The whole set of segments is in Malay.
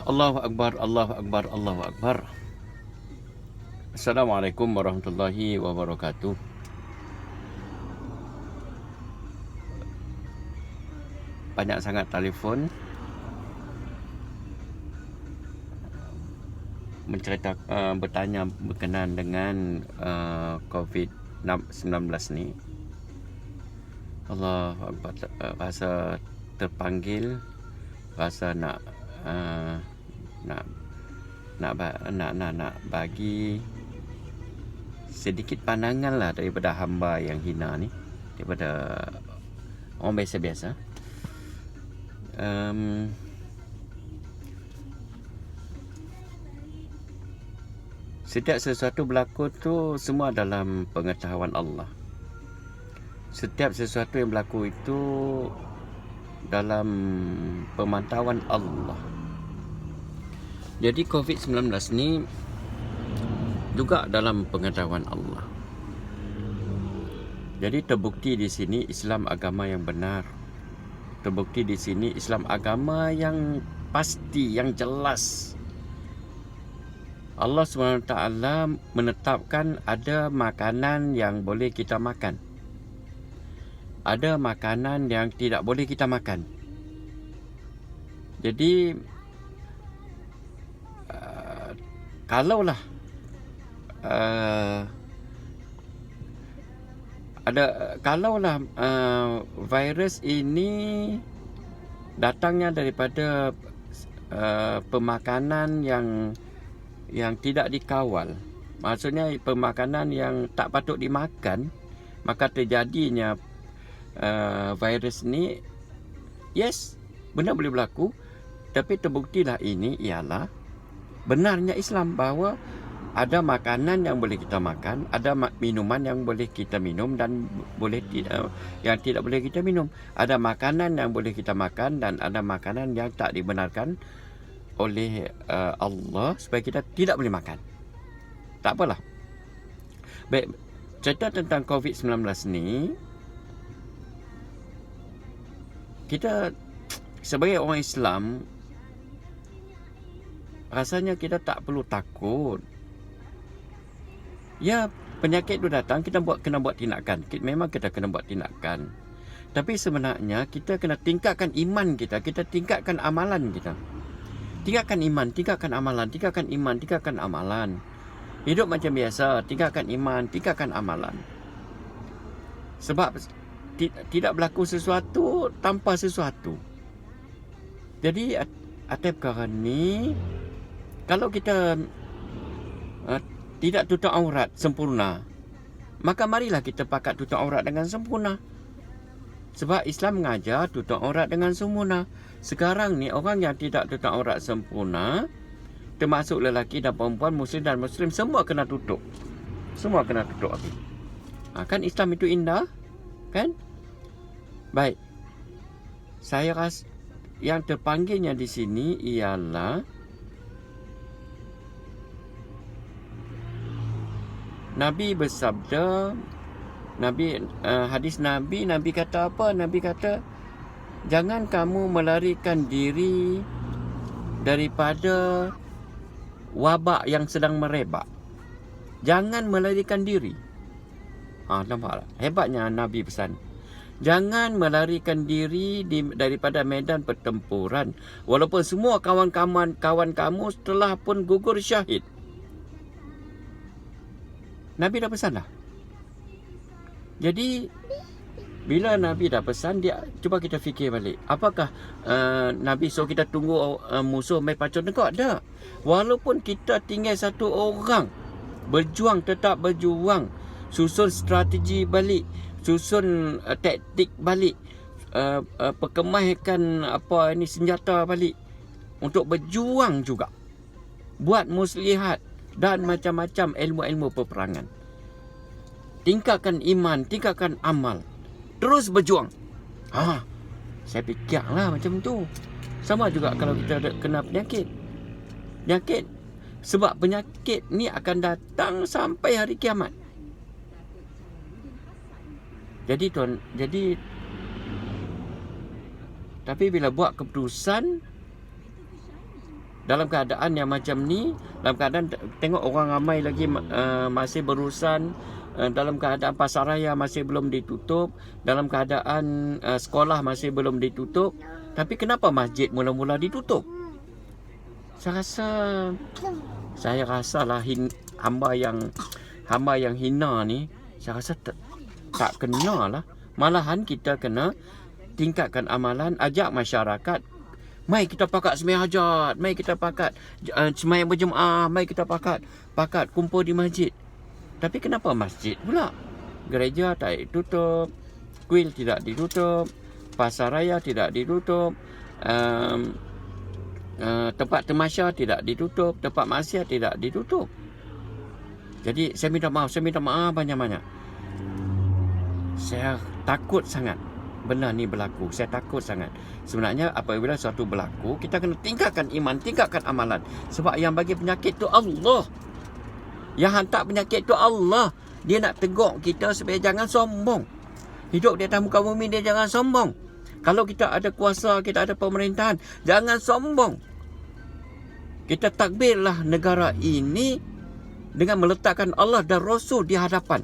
Allahu Akbar, Allahu Akbar, Allahu Akbar. Assalamualaikum warahmatullahi wabarakatuh. Banyak sangat telefon bertanya berkenaan dengan COVID-19 ni. Allahu Akbar, rasa terpanggil, rasa nak bagi sedikit pandangan lah daripada hamba yang hina ni, daripada orang biasa-biasa. Setiap sesuatu berlaku tu semua dalam pengetahuan Allah. Setiap sesuatu yang berlaku itu dalam pemantauan Allah. Jadi COVID-19 ni juga dalam pengetahuan Allah. Jadi terbukti di sini Islam agama yang benar. Terbukti di sini Islam agama yang pasti, yang jelas. Allah SWT menetapkan ada makanan yang boleh kita makan. Ada makanan yang tidak boleh kita makan. Jadi kalaulah virus ini datangnya daripada pemakanan yang tidak dikawal, maksudnya pemakanan yang tak patut dimakan, maka terjadinya virus ni, yes, benar boleh berlaku. Tapi terbuktilah ini ialah benarnya Islam, bahawa ada makanan yang boleh kita makan, ada minuman yang boleh kita minum dan yang tidak boleh kita minum. Ada makanan yang boleh kita makan dan ada makanan yang tak dibenarkan oleh Allah supaya kita tidak boleh makan. Tak apalah. Baik, cerita tentang COVID-19 ni, kita sebagai orang Islam rasanya kita tak perlu takut. Ya, penyakit itu datang, kita kena buat tindakan. Memang kita kena buat tindakan. Tapi sebenarnya kita kena tingkatkan iman kita, kita tingkatkan amalan kita. Tingkatkan iman, tingkatkan amalan, tingkatkan iman, tingkatkan amalan. Hidup macam biasa, tingkatkan iman, tingkatkan amalan. Sebab tidak berlaku sesuatu tanpa sesuatu. Jadi atas perkara ni, kalau kita tidak tutup aurat sempurna, maka marilah kita pakat tutup aurat dengan sempurna. Sebab Islam mengajar tutup aurat dengan sempurna. Sekarang ni orang yang tidak tutup aurat sempurna, termasuk lelaki dan perempuan, muslim dan muslim, semua kena tutup. Semua kena tutup habis. Kan Islam itu indah, kan? Baik. Saya rasa yang terpanggilnya di sini ialah Nabi bersabda, hadis Nabi kata apa? Nabi kata, jangan kamu melarikan diri daripada wabak yang sedang merebak. Jangan melarikan diri. Nampak tak? Hebatnya Nabi pesan. Jangan melarikan diri daripada medan pertempuran, walaupun semua kawan kamu telah pun gugur syahid. Nabi dah pesan dah. Jadi bila Nabi dah pesan, dia cuba kita fikir balik. Apakah Nabi suruh kita tunggu musuh mai pacul negak? Tak. Walaupun kita tinggal satu orang, berjuang, tetap berjuang, susun strategi balik, susun taktik balik, perkemahikan senjata balik untuk berjuang juga, buat muslihat dan macam-macam ilmu-ilmu peperangan. Tingkatkan iman, tingkatkan amal, terus berjuang. Saya fikirlah macam tu. Sama juga kalau kita kena penyakit. Sebab penyakit ni akan datang sampai hari kiamat. Jadi tapi bila buat keputusan, dalam keadaan yang macam ni, dalam keadaan tengok orang ramai lagi masih berurusan, dalam keadaan pasaraya masih belum ditutup, dalam keadaan sekolah masih belum ditutup, tapi kenapa masjid mula-mula ditutup? Saya rasalah hamba yang hina ni, saya rasa tak kena lah. Malahan kita kena tingkatkan amalan, ajak masyarakat, mai kita pakat sembahyang hajat, mai kita pakat sembahyang berjemaah, mai kita pakat kumpul di masjid. Tapi kenapa masjid pula? Gereja tak ditutup, kuil tidak ditutup, pasaraya tidak ditutup, tempat temasya tidak ditutup, tempat maksiat tidak ditutup. Jadi saya minta maaf banyak-banyak. Saya takut sangat benda ni berlaku. Saya takut sangat. Sebenarnya apabila sesuatu berlaku, kita kena tingkatkan iman, tingkatkan amalan. Sebab yang bagi penyakit tu Allah. Yang hantar penyakit tu Allah. Dia nak tegur kita supaya jangan sombong. Hidup di atas muka bumi dia jangan sombong. Kalau kita ada kuasa, kita ada pemerintahan, jangan sombong. Kita takbirlah negara ini dengan meletakkan Allah dan Rasul di hadapan.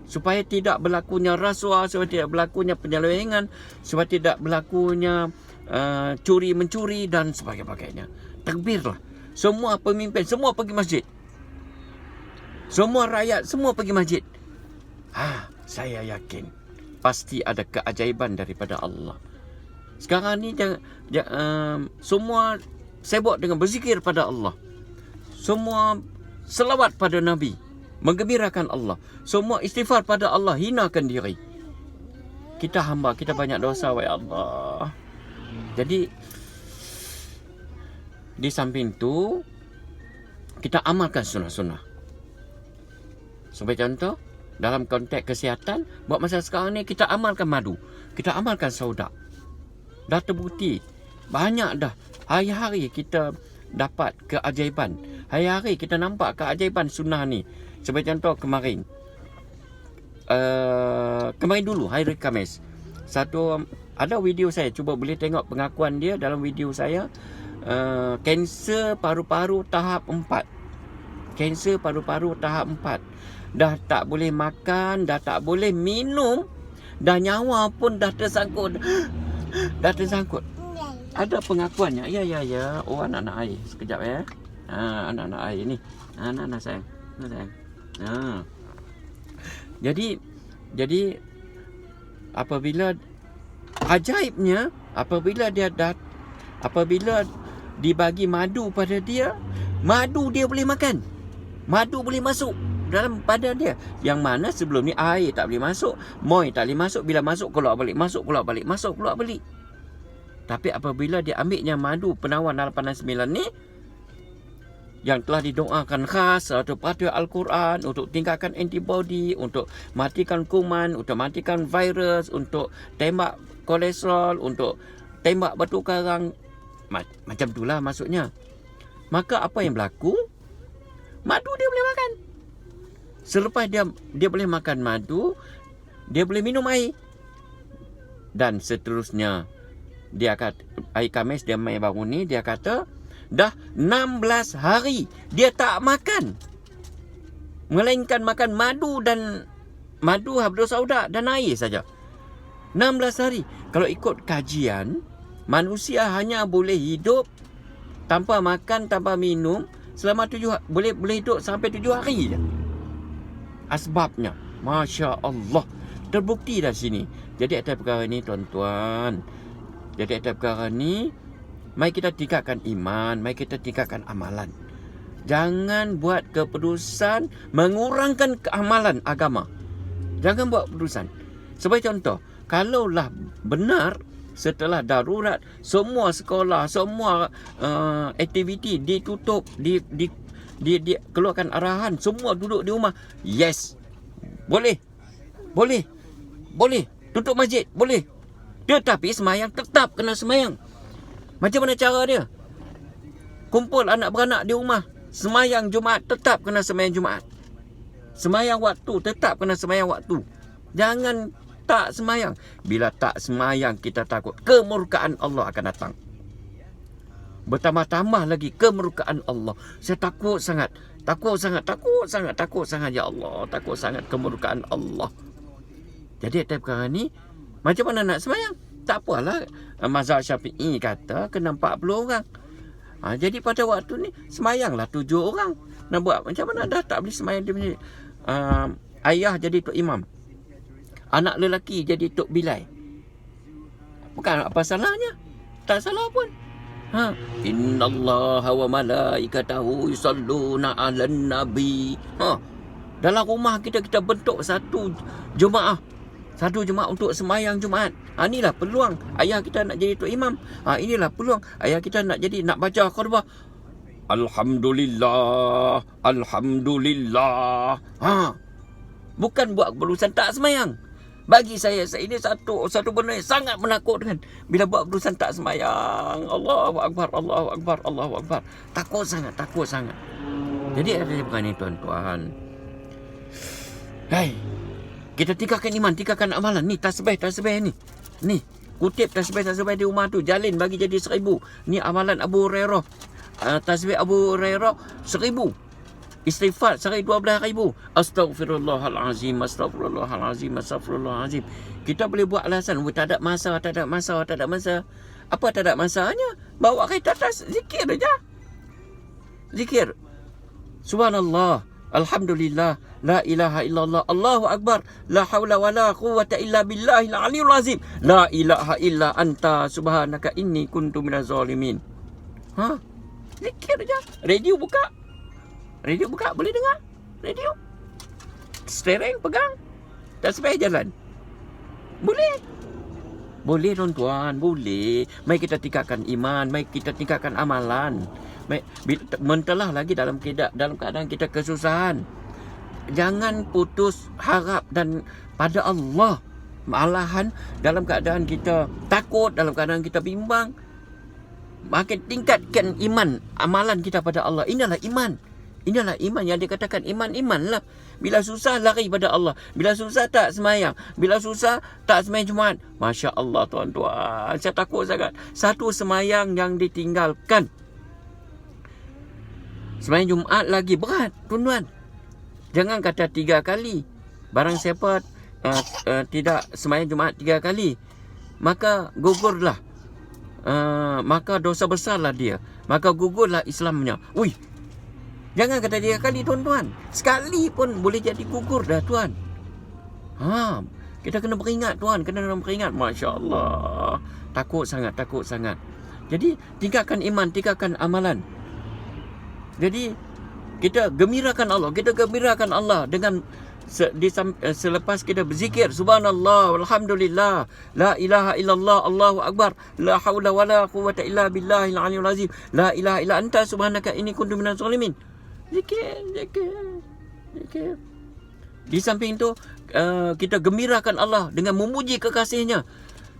Supaya tidak berlakunya rasuah, supaya tidak berlakunya penyelewengan, supaya tidak berlakunya curi-mencuri dan sebagainya. Takbirlah. Semua pemimpin, semua pergi masjid. Semua rakyat, semua pergi masjid. Saya yakin pasti ada keajaiban daripada Allah. Sekarang ni semua sibuk dengan berzikir pada Allah. Semua selawat pada Nabi, menggembirakan Allah. Semua istighfar pada Allah, hinakan diri. Kita hamba, kita banyak dosa, wahai Allah. Jadi di samping tu kita amalkan sunnah-sunnah. Sebagai contoh, dalam konteks kesihatan, buat masa sekarang ni kita amalkan madu, kita amalkan sauda. Dah terbukti, banyak dah. Hari-hari kita dapat keajaiban. Hari-hari kita nampak keajaiban sunnah ni. Sebagai contoh kemarin dulu, hari Khamis, ada video saya, cuba boleh tengok pengakuan dia dalam video saya. Kanser paru-paru tahap 4. Kanser paru-paru tahap 4. Dah tak boleh makan, dah tak boleh minum, dah nyawa pun dah tersangkut. Dah tersangkut. Ada pengakuannya. Ya. Oh, anak-anak air. Sekejap ya. Anak-anak air ni. Anak-anak sayang. Jadi apabila ajaibnya, apabila dibagi madu pada dia, madu dia boleh makan. Madu boleh masuk dalam badan dia. Yang mana sebelum ni air tak boleh masuk, moy tak boleh masuk, bila masuk keluar balik, masuk keluar balik, masuk keluar balik. Tapi apabila dia ambilnya madu penawar 869 ni, yang telah didoakan khas atau pada Al-Quran untuk tingkatkan antibody, untuk matikan kuman, untuk matikan virus, untuk tembak kolesterol, untuk tembak batu karang, macam itulah maksudnya. Maka apa yang berlaku? Madu dia boleh makan. Selepas dia boleh makan madu, dia boleh minum air. Dan seterusnya. Dia kata, hari Khamis dia main baru ni, dia kata dah 16 hari dia tak makan, melainkan makan madu habdul sauda dan air saja. 16 hari. Kalau ikut kajian, manusia hanya boleh hidup tanpa makan, tanpa minum selama 7 boleh hidup sampai 7 hari je. Asbabnya, Masya Allah, terbukti dah sini. Jadi atas perkara ni tuan-tuan, mari kita tingkatkan iman, mari kita tingkatkan amalan. Jangan buat keputusan mengurangkan keamalan agama. Jangan buat keputusan. Sebagai contoh, kalaulah benar setelah darurat semua sekolah, semua aktiviti ditutup, keluarkan arahan, semua duduk di rumah. Yes. Boleh. Tutup masjid, boleh. Tetapi semayang tetap kena semayang. Macam mana cara dia? Kumpul anak beranak di rumah, semayang Jumaat tetap kena semayang Jumaat. Semayang waktu tetap kena semayang waktu. Jangan tak semayang. Bila tak semayang, kita takut kemurkaan Allah akan datang. bertambah-tambah lagi kemurkaan Allah. Saya takut sangat. Takut sangat ya Allah. Takut sangat kemurkaan Allah. Jadi atas perkara ni, macam mana nak sembahyang? Tak apalah. Mazhab Syafi'i kata kena 40 orang. Jadi pada waktu ni sembahyanglah 7 orang. Nak buat macam mana? Dah tak boleh sembahyang dia punya. Ayah jadi tok imam. Anak lelaki jadi tok bilai. Bukan apa salahnya. Tak salah pun. Innallaha wa malaikatahu yusalluna 'alan nabi. Dalam rumah kita bentuk satu jemaah. Satu jemaah untuk sembahyang Jumaat. Inilah peluang ayah kita nak jadi tok imam. Inilah peluang ayah kita nak baca khutbah. Alhamdulillah. Alhamdulillah. Bukan buat berurusan tak sembahyang. Bagi saya ini satu benda yang sangat menakutkan. Bila buat berurusan tak sembahyang. Allahu Akbar, Allahu Akbar, Allahu Akbar. Takut sangat. Jadi ada bukan ni tuan-tuan. Hai, kita tinggalkan iman, tinggalkan amalan. Ni tasbih ni. Ni, kutip tasbih di rumah tu. Jalin bagi jadi 1000. Ni amalan Abu Hurairah. Tasbih Abu Hurairah 1000. Istighfar sehari 12,000. Astaghfirullahalazim, astaghfirullahalazim, astaghfirullahalazim. Kita boleh buat alasan, tak ada masa. Apa tak ada masanya? Bawa kereta atas, zikir aja. Zikir. Subhanallah, alhamdulillah, la ilaha illallah, Allahu akbar, la haula wala quwwata illa billahil aliyul azim. La ilaha illa anta subhanaka inni kuntu minaz zalimin. Zikir aja. Radio buka, boleh dengar radio. Steering pegang, tasbih jalan. Boleh tuan-tuan, boleh. Mari kita tingkatkan iman, mari kita tingkatkan amalan. Mentelah lagi dalam keadaan kita kesusahan. Jangan putus harap dan pada Allah. Malahan dalam keadaan kita takut, dalam keadaan kita bimbang, makin tingkatkan iman, amalan kita pada Allah. Inilah iman yang dikatakan iman lah. Bila susah lari pada Allah. Bila susah tak semayang. Bila susah tak semayang Jumaat. Masya Allah tuan-tuan. Saya takut sangat. Satu semayang yang ditinggalkan. Semayang Jumaat lagi berat tuan-tuan. Jangan kata 3 kali. Barang siapa tidak semayang Jumaat 3 kali, maka gugurlah. Maka dosa besarlah dia. Maka gugurlah Islamnya. Jangan kata 3 kali tuan-tuan. Sekali pun boleh jadi gugur dah tuan. Kita kena beringat tuan. Masya Allah. Takut sangat. Jadi tingkatkan iman, tingkatkan amalan. Jadi kita gembirakan Allah dengan selepas kita berzikir subhanallah walhamdulillah la ilaha illallah Allahu akbar la haula wala quwwata illa billahil aliyul azim la ilaha illa anta subhanaka inni kuntu minaz zalimin. Zikir. Di samping tu kita gembirakan Allah dengan memuji kekasihnya.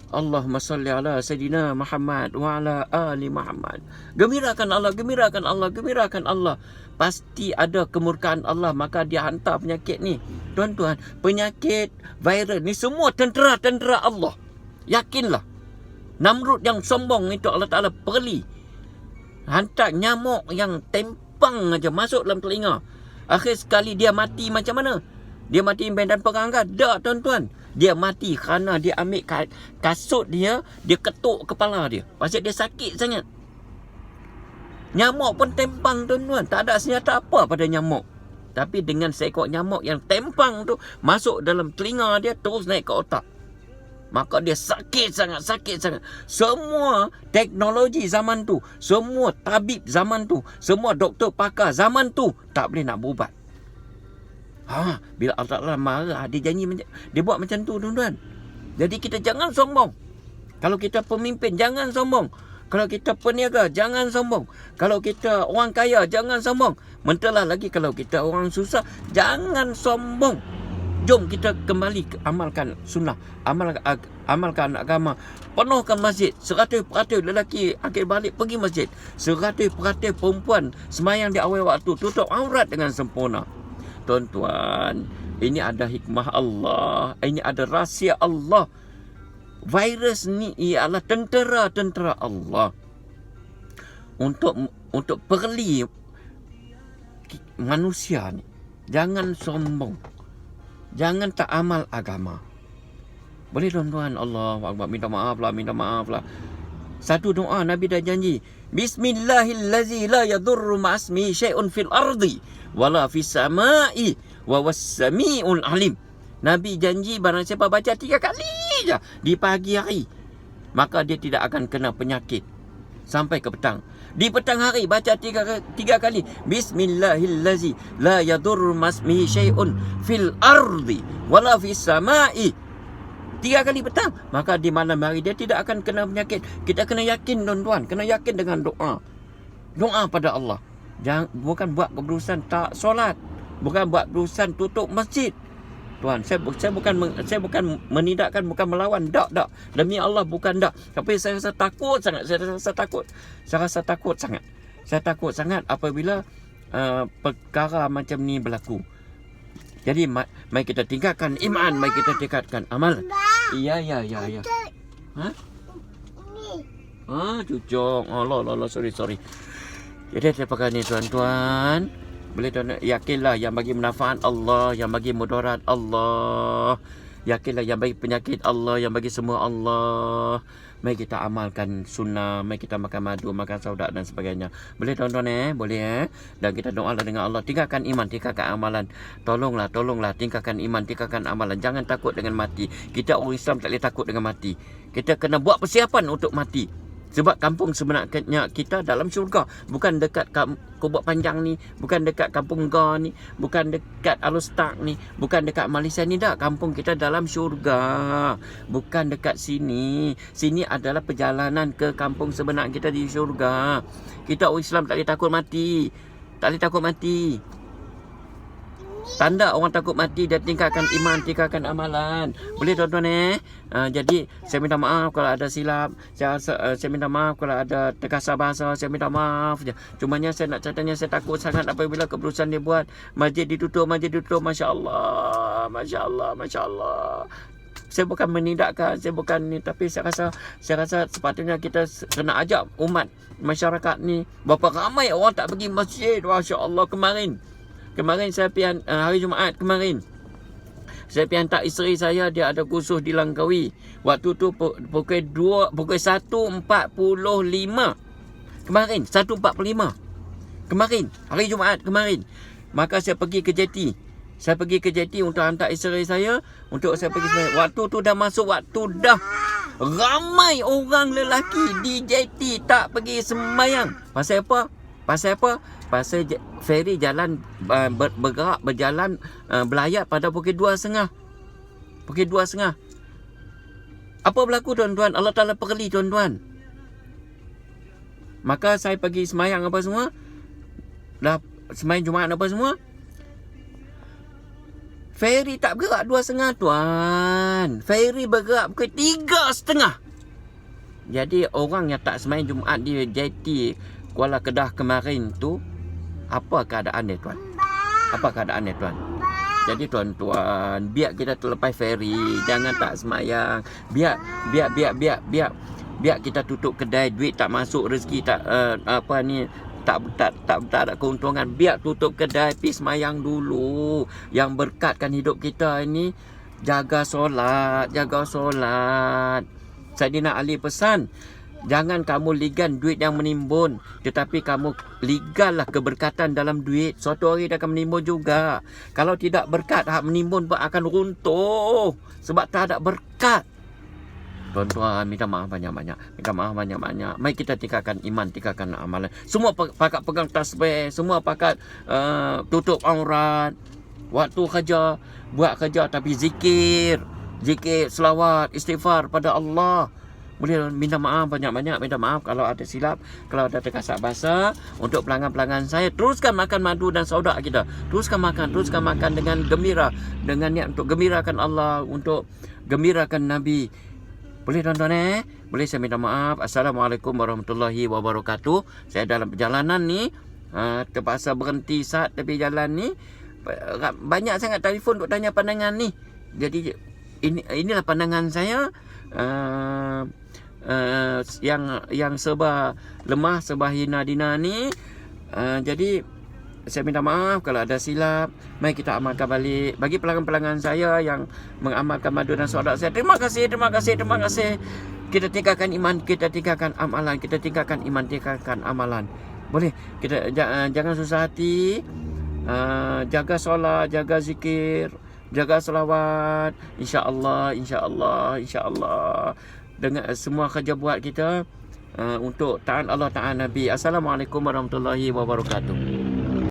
Allahumma salli ala Sayyidina Muhammad wa ala ali Muhammad. Gembirakan Allah. Pasti ada kemurkaan Allah, maka dia hantar penyakit ni. Tuan-tuan, penyakit virus ni semua tentera Allah. Yakinlah. Namrud yang sombong itu Allah Ta'ala perli. Hantar nyamuk yang tempang aja masuk dalam telinga. Akhir sekali dia mati macam mana? Dia mati medan perang ke? Tak tuan-tuan. Dia mati kerana dia ambil kasut dia ketuk kepala dia. Pasal dia sakit sangat. Nyamuk pun tempang tuan-tuan. Tak ada senjata apa pada nyamuk. Tapi dengan seekor nyamuk yang tempang tu masuk dalam telinga dia, terus naik ke otak. Maka dia sakit sangat. Semua teknologi zaman tu, semua tabib zaman tu, semua doktor pakar zaman tu tak boleh nak berubat. Bila Allah Ta'ala marah, dia janji, dia buat macam tu tuan-tuan. Jadi kita jangan sombong. Kalau kita pemimpin, jangan sombong. Kalau kita peniaga, jangan sombong. Kalau kita orang kaya, jangan sombong. Mentelah lagi kalau kita orang susah, jangan sombong. Jom kita kembali amalkan sunnah, amalkan agama. Penuhkan masjid. 100% lelaki akhir balik pergi masjid. 100% perempuan semayang di awal waktu, tutup aurat dengan sempurna. Tuan-tuan, ini ada hikmah Allah. Ini ada rahsia Allah. Virus ni ialah tentera Allah. untuk perli manusia ni. Jangan sombong. Jangan tak amal agama. Boleh tuan-tuan? Allah Akbar. Minta maaf lah. Satu doa Nabi dah janji. Bismillahirrahmanirrahim. La yadurru ma'asmi syai'un fil ardi wala fis sama'i wa was-sami'ul alim. Nabi janji barang siapa baca 3 kali je di pagi hari, maka dia tidak akan kena penyakit sampai ke petang. Di petang hari baca 3 kali. Bismillahirrahmanirrahim. La yadurru ma'asmi syai'un fil ardi wala fis sama'i. 3 kali petang, maka di malam hari dia tidak akan kena penyakit. Kita kena yakin tuan-tuan, kena yakin dengan doa. Doa pada Allah. Bukan buat keberusan tak solat, bukan buat keberusan tutup masjid. Tuan, saya bukan menidakkan, bukan melawan, tak. Demi Allah bukan tak. Tapi saya rasa takut sangat. Saya takut sangat apabila perkara macam ni berlaku. Jadi mari kita tingkatkan iman, mari kita tingkatkan amal. Ya. Cucuk. Allah, sorry. Jadi terima kasih tuan-tuan. Boleh tuan, yakinlah yang bagi manfaat Allah, yang bagi mudarat Allah. Yakinlah yang bagi penyakit Allah, yang bagi semua Allah. Mari kita amalkan sunnah, mari kita makan madu, makan saudak dan sebagainya. Boleh tuan-tuan boleh Dan kita doalah dengan Allah, tingkatkan iman, tingkatkan amalan. Tolonglah, tingkatkan iman, tingkatkan amalan. Jangan takut dengan mati. Kita orang Islam tak boleh takut dengan mati. Kita kena buat persiapan untuk mati. Sebab kampung sebenarnya kita dalam syurga. Bukan dekat Kubuk Panjang ni, bukan dekat Kampung Ga ni, bukan dekat Alostak ni, bukan dekat Malaysia ni dah. Kampung kita dalam syurga. Bukan dekat sini. Sini adalah perjalanan ke kampung sebenar kita di syurga. Kita orang Islam tak boleh takut mati. Tak boleh takut mati. Tanda orang takut mati, dia tingkatkan iman, tingkatkan amalan. Boleh tuan-tuan jadi saya minta maaf kalau ada silap. Saya minta maaf kalau ada terkasar bahasa. Saya minta maaf je. Cumanya saya nak catanya, saya takut sangat apabila keputusan dia buat. Masjid ditutup. Masya Allah. Saya bukan menidakkan, saya bukan ni, tapi saya rasa sepatutnya kita kena ajak umat masyarakat ni. Berapa ramai orang tak pergi masjid. Masya Allah. Kemarin saya pergi hari Jumaat kemarin. Saya pergi hantar isteri saya, dia ada kursus di Langkawi. Waktu tu pukul 1.45. Kemarin 1.45. Kemarin hari Jumaat kemarin. Maka saya pergi ke JT. Untuk hantar isteri saya, untuk saya pergi sembahyang. Waktu tu dah masuk waktu dah. Ramai orang lelaki di JT tak pergi sembahyang. Pasal apa? Pasal feri jalan berjalan belayar pada pukul 2.30. Pukul 2.30. Apa berlaku tuan-tuan? Allah Ta'ala perli tuan-tuan. Maka saya pergi semayang apa semua. Dah semayang Jumaat apa semua. Feri tak bergerak 2.30 tuan. Feri bergerak pukul 3.30. Jadi orang yang tak semayang Jumaat di JT Kuala Kedah kemarin tu, apa keadaan dia tuan? Jadi tuan-tuan, biar kita terlepas feri, jangan tak semayang. Biar kita tutup kedai, duit tak masuk, rezeki tak tak ada keuntungan. Biar tutup kedai, pergi semayang dulu. Yang berkatkan hidup kita ini, jaga solat. Saidina Ali pesan, jangan kamu ligan duit yang menimbun, tetapi kamu liganlah keberkatan dalam duit. Suatu hari dia akan menimbun juga. Kalau tidak berkat, hak menimbun pun akan runtuh. Sebab tak ada berkat. Tuan-tuan, minta maaf banyak-banyak. Mari kita tingkatkan iman, tingkatkan amalan. Semua pakat pegang tasbih, semua pakat tutup aurat. Waktu kerja, buat kerja tapi zikir, selawat, istighfar pada Allah. Boleh minta maaf banyak-banyak. Minta maaf kalau ada silap, kalau ada terkasar bahasa. Untuk pelanggan-pelanggan saya, teruskan makan madu dan saudak kita. Teruskan makan dengan gembira, dengan niat untuk gembirakan Allah, untuk gembirakan Nabi. Boleh tuan-tuan Boleh saya minta maaf. Assalamualaikum warahmatullahi wabarakatuh. Saya dalam perjalanan ni terpaksa berhenti saat tepi jalan ni. Banyak sangat telefon untuk tanya pandangan ni. Jadi inilah pandangan saya. yang serba lemah, serba hina dina ni. Jadi saya minta maaf kalau ada silap. Mari kita amalkan balik. Bagi pelanggan-pelanggan saya yang mengamalkan madu dan sodak saya, terima kasih. Kita tinggalkan iman, kita tinggalkan amalan, kita tinggalkan iman, tinggalkan amalan. Boleh kita jangan susah hati. Jaga solat, jaga zikir, jaga selawat. InsyaAllah dengan semua kerja buat kita untuk taat Allah, taat Nabi. Assalamualaikum warahmatullahi wabarakatuh.